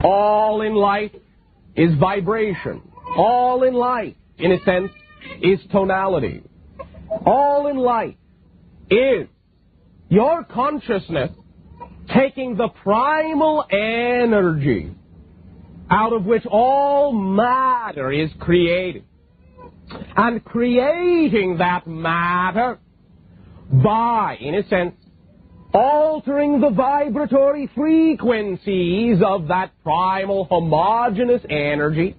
All in life is vibration. All in life, in a sense, is tonality. All in life is your consciousness taking the primal energy out of which all matter is created, and creating that matter by, in a sense, altering the vibratory frequencies of that primal homogeneous energy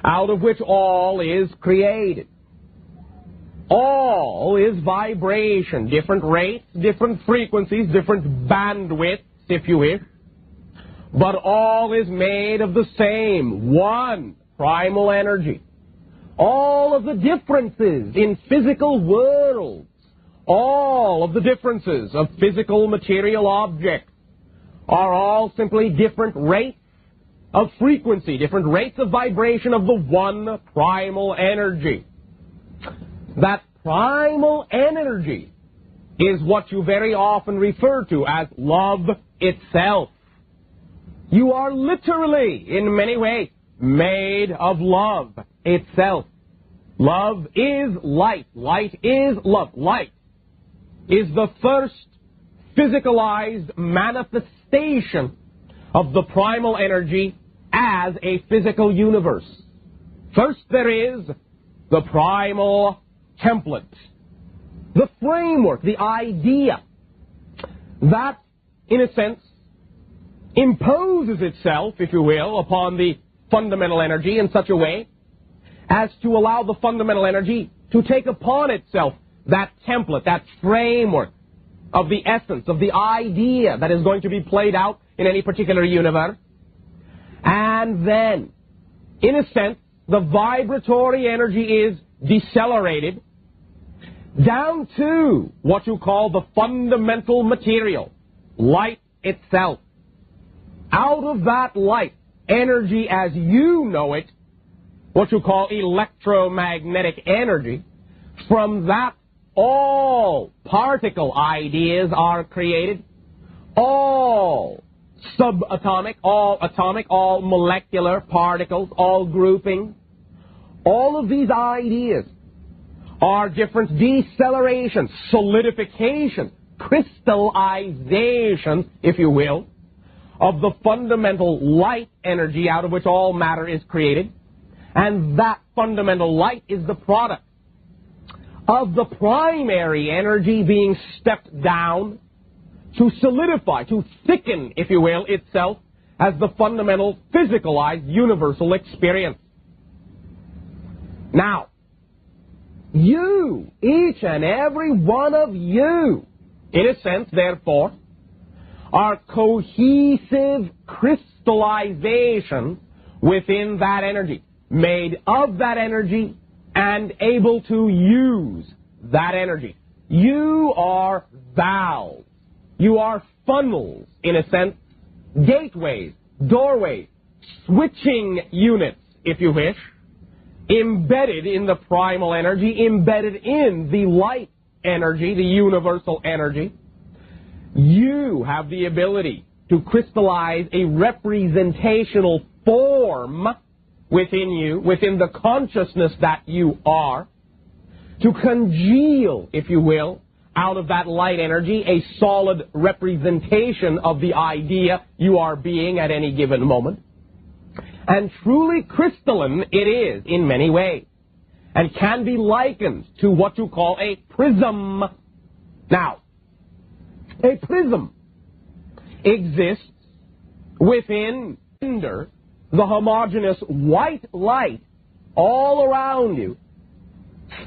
out of which all is created. All is vibration, different rates, different frequencies, different bandwidths, if you wish, but all is made of the same one primal energy. All of the differences in physical worlds, all of the differences of physical material objects are all simply different rates of frequency, different rates of vibration of the one primal energy. That primal energy is what you very often refer to as love itself. You are literally, in many ways, made of love itself. Love is light. Light is love. Light is the first physicalized manifestation of the primal energy as a physical universe. First there is the primal template, the framework, the idea that, in a sense, imposes itself, if you will, upon the fundamental energy in such a way as to allow the fundamental energy to take upon itself that template, that framework of the essence, of the idea that is going to be played out in any particular universe. And then, in a sense, the vibratory energy is decelerated down to what you call the fundamental material, light itself. Out of that light, energy as you know it, what you call electromagnetic energy, from that all particle ideas are created, all subatomic, all atomic, all molecular particles, all groupings. All of these ideas are different decelerations, solidification, crystallization, if you will, of the fundamental light energy out of which all matter is created. And that fundamental light is the product of the primary energy being stepped down to solidify, to thicken, if you will, itself as the fundamental physicalized universal experience. Now, you, each and every one of you, in a sense, therefore, are cohesive crystallization within that energy, made of that energy and able to use that energy. You are valves. You are funnels, in a sense, gateways, doorways, switching units, if you wish, embedded in the primal energy, embedded in the light energy, the universal energy. You have the ability to crystallize a representational form within you, within the consciousness that you are, to congeal, if you will, out of that light energy, a solid representation of the idea you are being at any given moment. And truly crystalline it is in many ways, and can be likened to what you call a prism. Now, a prism exists within the homogeneous white light all around you,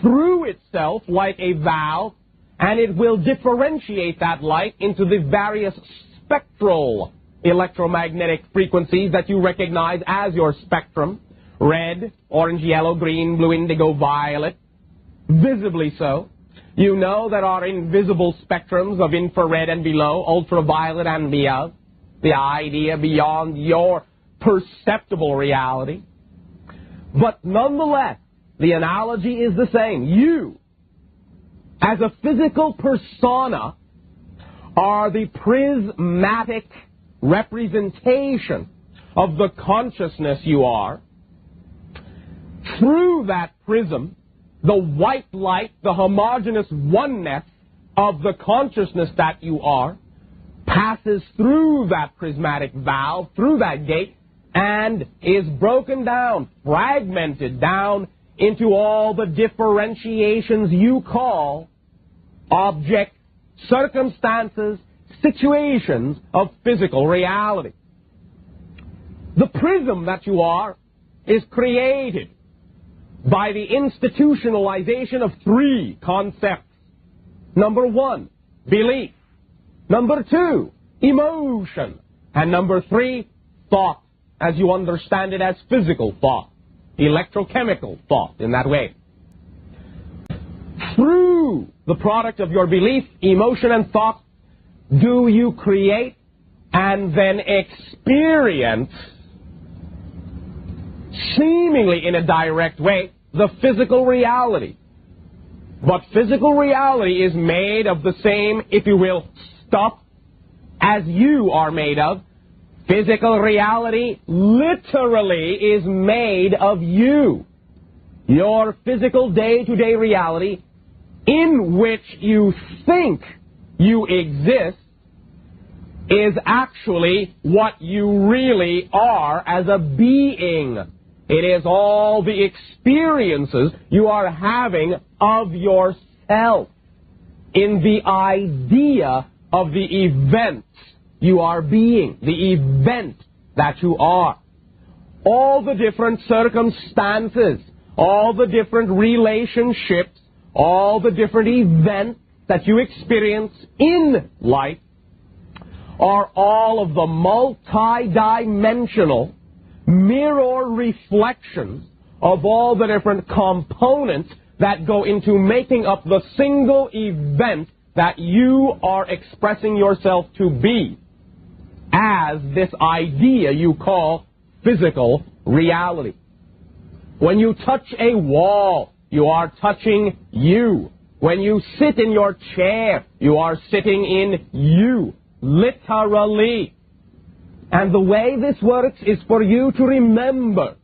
through itself like a valve, and it will differentiate that light into the various spectral electromagnetic frequencies that you recognize as your spectrum: red, orange, yellow, green, blue, indigo, violet, visibly so. You know there are invisible spectrums of infrared and below, ultraviolet and beyond, the idea beyond your perceptible reality. But nonetheless, the analogy is the same. You, as a physical persona, are the prismatic representation of the consciousness you are. Through that prism, the white light, the homogeneous oneness of the consciousness that you are, passes through that prismatic valve, through that gate, and is broken down, fragmented down into all the differentiations you call objects, circumstances, situations of physical reality. The prism that you are is created by the institutionalization of three concepts. Number one, belief. Number two, emotion. And number three, thought, as you understand it as physical thought, electrochemical thought in that way. Through the product of your belief, emotion, and thought, do you create and then experience, seemingly in a direct way, the physical reality. But physical reality is made of the same, if you will, stuff as you are made of. Physical reality literally is made of you. Your physical day-to-day reality, in which you think you exist, is actually what you really are as a being. It is all the experiences you are having of yourself in the idea of the events you are being, the event that you are. All the different circumstances, all the different relationships, all the different events that you experience in life are all of the multi-dimensional mirror reflections of all the different components that go into making up the single event that you are expressing yourself to be as this idea you call physical reality. When you touch a wall, you are touching you. When you sit in your chair, you are sitting in you, literally. And the way this works is for you to remember.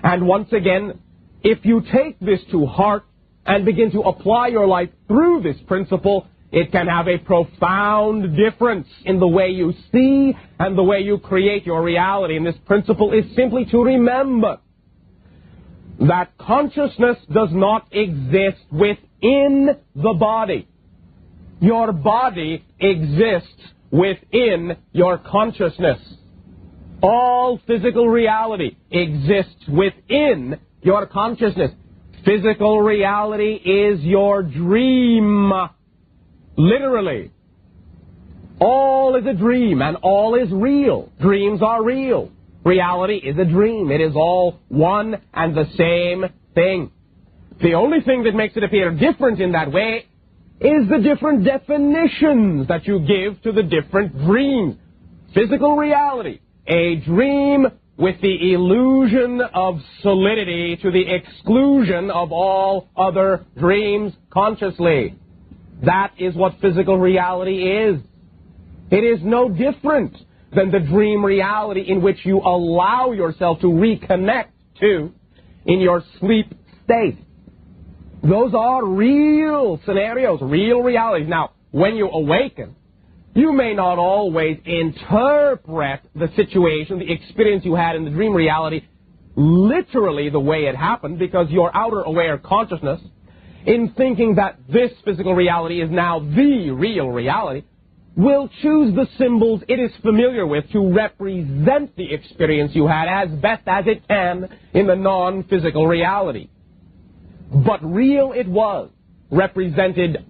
And once again, if you take this to heart and begin to apply your life through this principle, it can have a profound difference in the way you see and the way you create your reality. And this principle is simply to remember that consciousness does not exist within the body. Your body exists within your consciousness. All physical reality exists within your consciousness. Physical reality is your dream. Literally. All is a dream and all is real. Dreams are real. Reality is a dream. It is all one and the same thing. The only thing that makes it appear different in that way is the different definitions that you give to the different dreams. Physical reality, a dream with the illusion of solidity to the exclusion of all other dreams consciously. That is what physical reality is. It is no different than the dream reality in which you allow yourself to reconnect to in your sleep state. Those are real scenarios, real realities. Now, when you awaken, you may not always interpret the situation, the experience you had in the dream reality, literally the way it happened, because your outer aware consciousness, in thinking that this physical reality is now the real reality, will choose the symbols it is familiar with to represent the experience you had as best as it can in the non-physical reality. But real it was, represented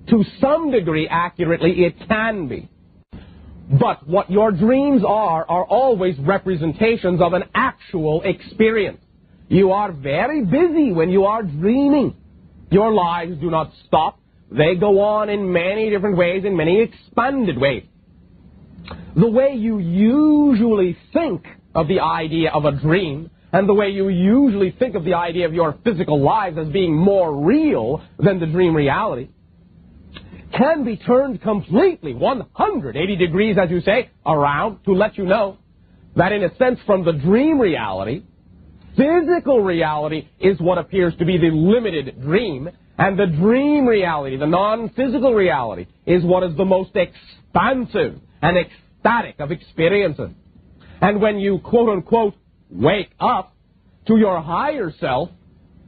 to some degree accurately it can be. But what your dreams are always representations of an actual experience. You are very busy when you are dreaming. Your lives do not stop. They go on in many different ways, in many expanded ways. The way you usually think of the idea of a dream, and the way you usually think of the idea of your physical lives as being more real than the dream reality, can be turned completely 180 degrees, as you say, around to let you know that in a sense from the dream reality, physical reality is what appears to be the limited dream, and the dream reality, the non-physical reality, is what is the most expansive and ecstatic of experiences. And when you, quote-unquote, wake up to your higher self,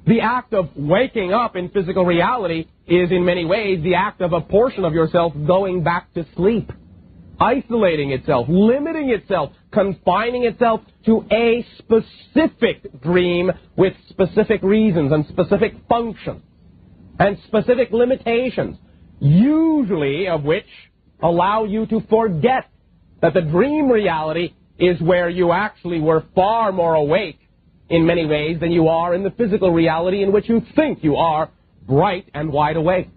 the act of waking up in physical reality is in many ways the act of a portion of yourself going back to sleep, isolating itself, limiting itself, confining itself to a specific dream with specific reasons and specific functions and specific limitations, usually of which allow you to forget that the dream reality is where you actually were far more awake in many ways than you are in the physical reality in which you think you are bright and wide awake.